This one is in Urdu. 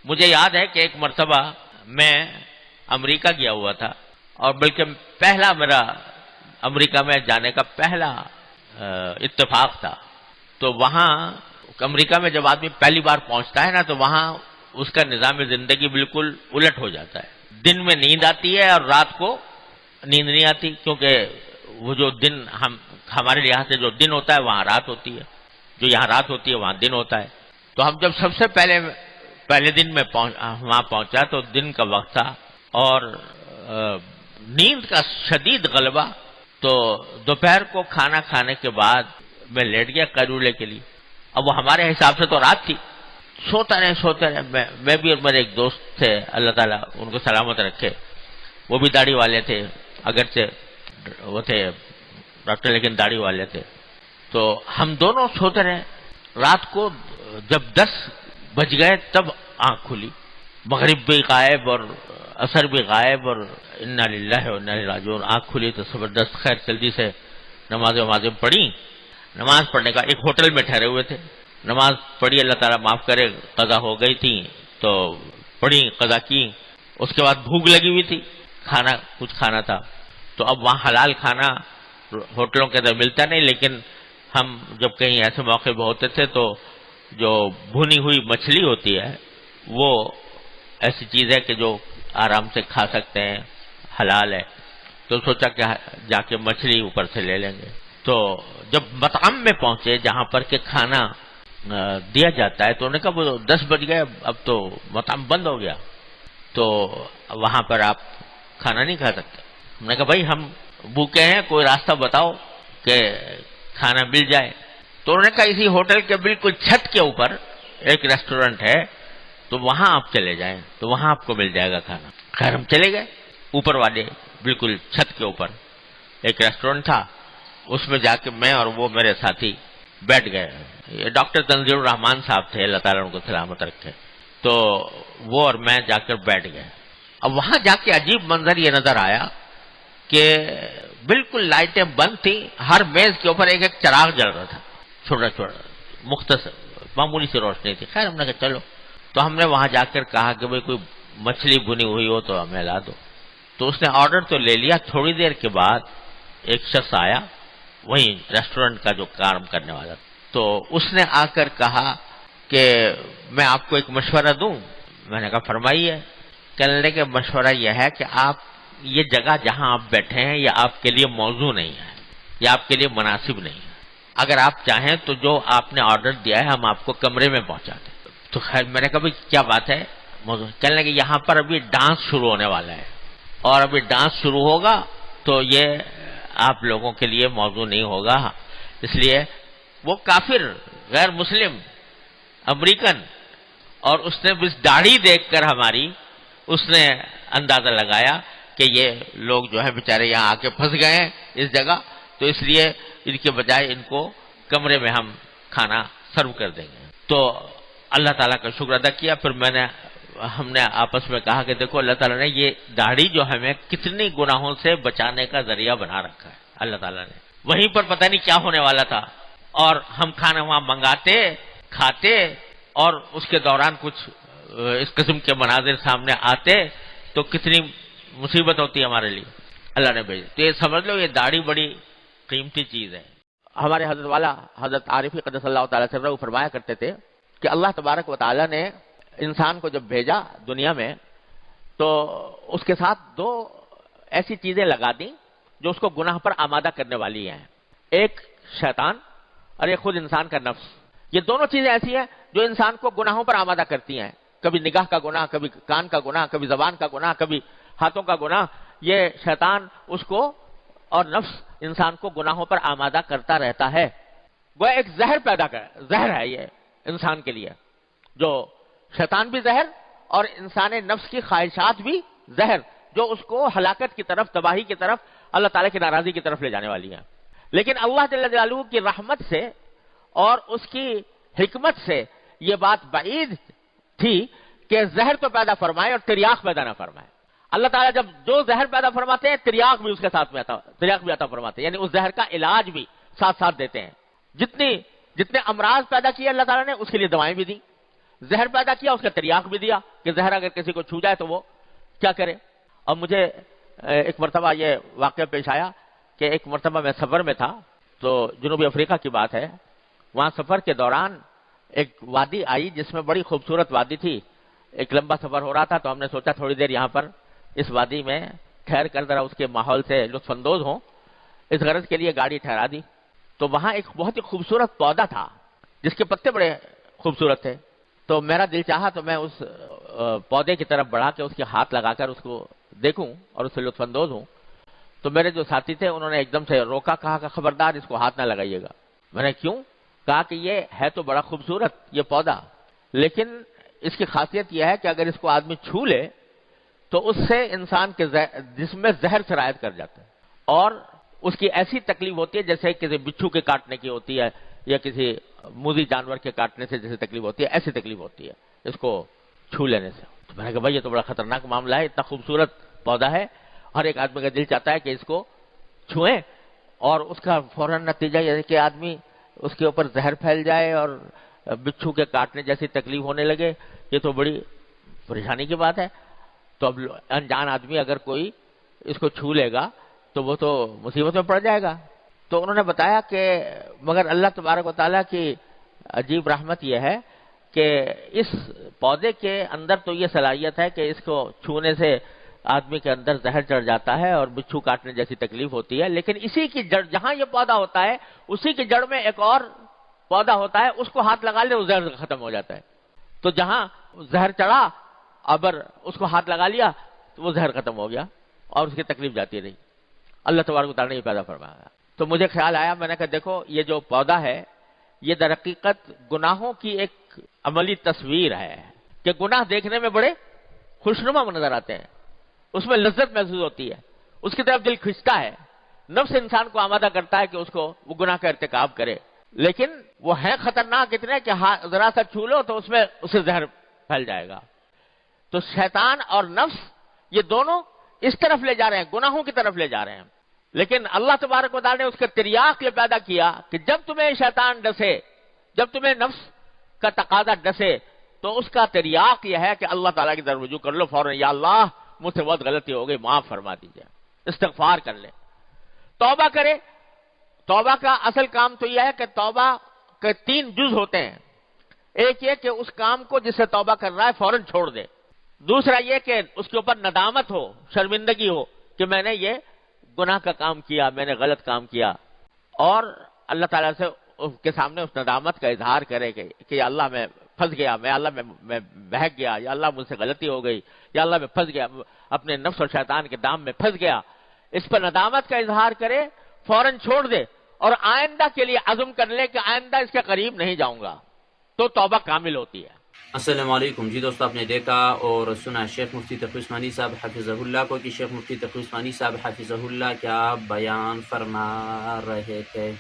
مجھے یاد ہے کہ ایک مرتبہ میں امریکہ گیا ہوا تھا، اور بلکہ پہلا میرا امریکہ میں جانے کا پہلا اتفاق تھا. تو وہاں امریکہ میں جب آدمی پہلی بار پہنچتا ہے نا، تو وہاں اس کا نظام زندگی بالکل الٹ ہو جاتا ہے. دن میں نیند آتی ہے اور رات کو نیند نہیں آتی، کیونکہ وہ جو دن ہمارے یہاں سے جو دن ہوتا ہے وہاں رات ہوتی ہے، جو یہاں رات ہوتی ہے وہاں دن ہوتا ہے. تو ہم جب سب سے پہلے دن میں وہاں پہنچا تو دن کا وقت تھا اور نیند کا شدید غلبہ. تو دوپہر کو کھانا کھانے کے بعد میں لیٹ گیا قیلولے کے لیے. اب وہ ہمارے حساب سے تو رات تھی. سوتا رہے میں بھی، اور میرے ایک دوست تھے، اللہ تعالیٰ ان کو سلامت رکھے، وہ بھی داڑھی والے تھے، اگرچہ وہ تھے ڈاکٹر لیکن داڑھی والے تھے. تو ہم دونوں سوتے رہے. رات کو جب 10 بج گئے تب آنکھ کھلی. مغرب بھی غائب اور عصر بھی غائب، اور انا للہ و انا الیہ راجعون. آنکھ کھلی تو زبردست خیر جلدی سے نمازیں پڑھی. نماز پڑھنے کا ایک ہوٹل میں ٹھہرے ہوئے تھے، نماز پڑھی، اللہ تعالیٰ معاف کرے، قضا ہو گئی تھی تو پڑھی، قضا کی. اس کے بعد بھوک لگی ہوئی تھی، کچھ کھانا تھا. تو اب وہاں حلال کھانا ہوٹلوں کے اندر ملتا نہیں، لیکن ہم جب کہیں ایسے موقع پہ ہوتے تھے تو جو بھنی ہوئی مچھلی ہوتی ہے وہ ایسی چیز ہے کہ جو آرام سے کھا سکتے ہیں، حلال ہے. تو سوچا کہ جا کے مچھلی اوپر سے لے لیں گے. تو جب مطعم میں پہنچے جہاں پر کہ کھانا دیا جاتا ہے، تو انہوں نے کہا وہ 10 بج گئے، اب تو مطعم بند ہو گیا، تو وہاں پر آپ کھانا نہیں کھا سکتے. ہم نے کہا بھائی ہم بھوکے ہیں، کوئی راستہ بتاؤ کہ کھانا مل جائے. تو انہوں نے کہا اسی ہوٹل کے بالکل چھت کے اوپر ایک ریسٹورینٹ ہے، تو وہاں آپ چلے جائیں تو وہاں آپ کو مل جائے گا کھانا. خیر ہم چلے گئے. اوپر والے بالکل چھت کے اوپر ایک ریسٹورینٹ تھا، اس میں جا کے میں اور وہ میرے ساتھی بیٹھ گئے. یہ ڈاکٹر تنزیل الرحمان صاحب تھے، اللہ تعالیٰ ان کو سلامت رکھے. تو وہ اور میں جا کر بیٹھ گئے. اب وہاں جا کے عجیب منظر یہ نظر آیا کہ بالکل لائٹیں بند تھیں، ہر میز کے اوپر ایک چراغ جل رہا تھا، چھوٹا مختصر معمولی سی روشنی تھی. خیر ہم نے کہا چلو. تو ہم نے وہاں جا کر کہا کہ بھئی کوئی مچھلی بھنی ہوئی ہو تو ہمیں لا دو. تو اس نے آرڈر تو لے لیا. تھوڑی دیر کے بعد ایک شخص آیا، وہیں ریسٹورنٹ کا جو کام کرنے والا تھا. تو اس نے آ کر کہا کہ میں آپ کو ایک مشورہ دوں. میں نے کہا فرمائیے. کہنے لگے کہ مشورہ یہ ہے کہ آپ یہ جگہ جہاں آپ بیٹھے ہیں یہ آپ کے لیے موزوں نہیں ہے، یہ آپ کے لیے مناسب نہیں ہے. اگر آپ چاہیں تو جو آپ نے آرڈر دیا ہے ہم آپ کو کمرے میں پہنچا دیں. تو خیر میں نے کہا بھائی کیا بات ہے موضوع. کہنے لگے یہاں پر ابھی ڈانس شروع ہونے والا ہے، اور ابھی ڈانس شروع ہوگا تو یہ آپ لوگوں کے لیے موضوع نہیں ہوگا. اس لیے وہ کافر، غیر مسلم، امریکن، اور اس نے بس داڑھی دیکھ کر ہماری اس نے اندازہ لگایا کہ یہ لوگ جو ہے بیچارے یہاں آ کے پھنس گئے ہیں اس جگہ، تو اس لیے ان کے بجائے ان کو کمرے میں ہم کھانا سرو کر دیں گے. تو اللہ تعالیٰ کا شکر ادا کیا. پھر ہم نے آپس میں کہا کہ دیکھو اللہ تعالیٰ نے یہ داڑھی جو ہمیں کتنی گناہوں سے بچانے کا ذریعہ بنا رکھا ہے. اللہ تعالیٰ نے وہیں پر پتہ نہیں کیا ہونے والا تھا، اور ہم کھانا وہاں منگاتے کھاتے، اور اس کے دوران کچھ اس قسم کے مناظر سامنے آتے تو کتنی مصیبت ہوتی ہمارے لیے. اللہ نے بھیجا. تو یہ سمجھ لو یہ داڑھی بڑی قیمتی چیز ہے. ہمارے حضرت والا حضرت عارفی قدس اللہ تعالیٰ سے وہ فرمایا کرتے تھے کہ اللہ تبارک و تعالیٰ نے انسان کو جب بھیجا دنیا میں تو اس کے ساتھ 2 ایسی چیزیں لگا دیں جو اس کو گناہ پر آمادہ کرنے والی ہیں. ایک شیطان اور ایک خود انسان کا نفس. یہ دونوں چیزیں ایسی ہیں جو انسان کو گناہوں پر آمادہ کرتی ہیں. کبھی نگاہ کا گناہ، کبھی کان کا گناہ، کبھی زبان کا گناہ، کبھی ہاتھوں کا گناہ. یہ شیطان اس کو اور نفس انسان کو گناہوں پر آمادہ کرتا رہتا ہے. وہ ایک زہر ہے یہ انسان کے لیے. جو شیطان بھی زہر اور انسان نفس کی خواہشات بھی زہر، جو اس کو ہلاکت کی طرف، تباہی کی طرف، اللہ تعالیٰ کی ناراضی کی طرف لے جانے والی ہیں. لیکن اللہ جل جلالہ کی رحمت سے اور اس کی حکمت سے یہ بات بعید تھی کہ زہر تو پیدا فرمائے اور تریاق پیدا نہ فرمائے. اللہ تعالیٰ جب جو زہر پیدا فرماتے ہیں تریاق بھی اس کے ساتھ میں تریاق بھی عطا فرماتے ہیں، یعنی اس زہر کا علاج بھی ساتھ ساتھ دیتے ہیں. جتنے امراض پیدا کیے اللہ تعالیٰ نے اس کے لیے دوائیں بھی دیں. زہر پیدا کیا، اس کا تریاق بھی دیا کہ زہر اگر کسی کو چھو جائے تو وہ کیا کرے۔ اور مجھے ایک مرتبہ یہ واقعہ پیش آیا کہ ایک مرتبہ میں سفر میں تھا، تو جنوبی افریقہ کی بات ہے، وہاں سفر کے دوران ایک وادی آئی جس میں بڑی خوبصورت وادی تھی۔ ایک لمبا سفر ہو رہا تھا تو ہم نے سوچا تھوڑی دیر یہاں پر اس وادی میں ٹھہر کر ذرا اس کے ماحول سے لطف اندوز ہوں، اس غرض کے لیے گاڑی ٹھہرا دی۔ تو وہاں ایک بہت ہی خوبصورت پودا تھا جس کے پتے بڑے خوبصورت تھے، تو میرا دل چاہا تو میں اس پودے کی طرف بڑھا کے اس کے ہاتھ لگا کر اس کو دیکھوں اور اس سے لطف اندوز ہوں۔ تو میرے جو ساتھی تھے انہوں نے ایک دم سے روکا، کہا کہ خبردار اس کو ہاتھ نہ لگائیے گا۔ میں نے کیوں؟ کہا کہ یہ ہے تو بڑا خوبصورت یہ پودا، لیکن اس کی خاصیت یہ ہے کہ اگر اس کو آدمی چھو لے تو اس سے انسان کے جسم میں زہر سرایت کر جاتا ہے، اور اس کی ایسی تکلیف ہوتی ہے جیسے کسی بچھو کے کاٹنے کی ہوتی ہے یا کسی موذی جانور کے کاٹنے سے جیسے تکلیف ہوتی ہے، ایسی تکلیف ہوتی ہے اس کو چھو لینے سے۔ تو میں نے کہا بھائی یہ تو بڑا خطرناک معاملہ ہے، اتنا خوبصورت پودا ہے، ہر ایک آدمی کا دل چاہتا ہے کہ اس کو چھوئیں، اور اس کا فوراً نتیجہ یہ ہے کہ آدمی اس کے اوپر زہر پھیل جائے اور بچھو کے کاٹنے جیسی تکلیف ہونے لگے، یہ تو بڑی پریشانی کی بات ہے۔ تو اب انجان آدمی اگر کوئی اس کو چھو لے گا تو وہ تو مصیبت میں پڑ جائے گا۔ تو انہوں نے بتایا کہ مگر اللہ تبارک و تعالیٰ کی عجیب رحمت یہ ہے کہ اس پودے کے اندر تو یہ صلاحیت ہے کہ اس کو چھونے سے آدمی کے اندر زہر چڑھ جاتا ہے اور بچھو کاٹنے جیسی تکلیف ہوتی ہے، لیکن اسی کی جڑ جہاں یہ پودا ہوتا ہے اسی کی جڑ میں ایک اور پودا ہوتا ہے، اس کو ہاتھ لگا لے وہ زہر ختم ہو جاتا ہے۔ تو جہاں زہر چڑھا اگر اس کو ہاتھ لگا لیا تو وہ زہر ختم ہو گیا اور اس کی تکلیف جاتی رہی۔ اللہ تبارک و تعالیٰ نے یہ پیدا فرمایا۔ تو مجھے خیال آیا، میں نے کہا دیکھو یہ جو پودا ہے یہ در حقیقت گناہوں کی ایک عملی تصویر ہے کہ گناہ دیکھنے میں بڑے خوشنما نظر آتے ہیں، اس میں لذت محسوس ہوتی ہے، اس کی طرف دل کھنچتا ہے، نفس انسان کو آمادہ کرتا ہے کہ اس کو وہ گناہ کا ارتکاب کرے، لیکن وہ ہے خطرناک اتنے کہ ذرا سا چھو لو تو اس میں اسے زہر پھیل جائے گا۔ تو شیطان اور نفس یہ دونوں اس طرف لے جا رہے ہیں، گناہوں کی طرف لے جا رہے ہیں، لیکن اللہ تبارک و تعالیٰ نے اس کا تریاق یہ پیدا کیا کہ جب تمہیں شیطان ڈسے، جب تمہیں نفس کا تقاضا ڈسے تو اس کا تریاق یہ ہے کہ اللہ تعالیٰ کی طرف رجوع کر لو فوراً، یا اللہ مجھ سے بہت غلطی ہو گئی، معاف فرما دیجیے، استغفار کر لے، توبہ کرے۔ توبہ کا اصل کام تو یہ ہے کہ توبہ کے 3 جز ہوتے ہیں۔ ایک یہ کہ اس کام کو جس سے توبہ کر رہا ہے فوراً چھوڑ دے، دوسرا یہ کہ اس کے اوپر ندامت ہو، شرمندگی ہو کہ میں نے یہ گناہ کا کام کیا، میں نے غلط کام کیا، اور اللہ تعالیٰ سے اس کے سامنے اس ندامت کا اظہار کرے کہ یا اللہ میں پھنس گیا، میں بہک گیا، یا اللہ مجھ سے غلطی ہو گئی، یا اللہ میں پھنس گیا، اپنے نفس اور شیطان کے دام میں پھنس گیا، اس پر ندامت کا اظہار کرے، فوراً چھوڑ دے، اور آئندہ کے لیے عزم کر لے کہ آئندہ اس کے قریب نہیں جاؤں گا، تو توبہ کامل ہوتی ہے۔ السلام علیکم جی دوستو، آپ نے دیکھا اور سنا شیخ مفتی تقی عثمانی صاحب حفظہ اللہ کو کہ شیخ مفتی تقی عثمانی صاحب حفظہ اللہ کیا بیان فرما رہے تھے۔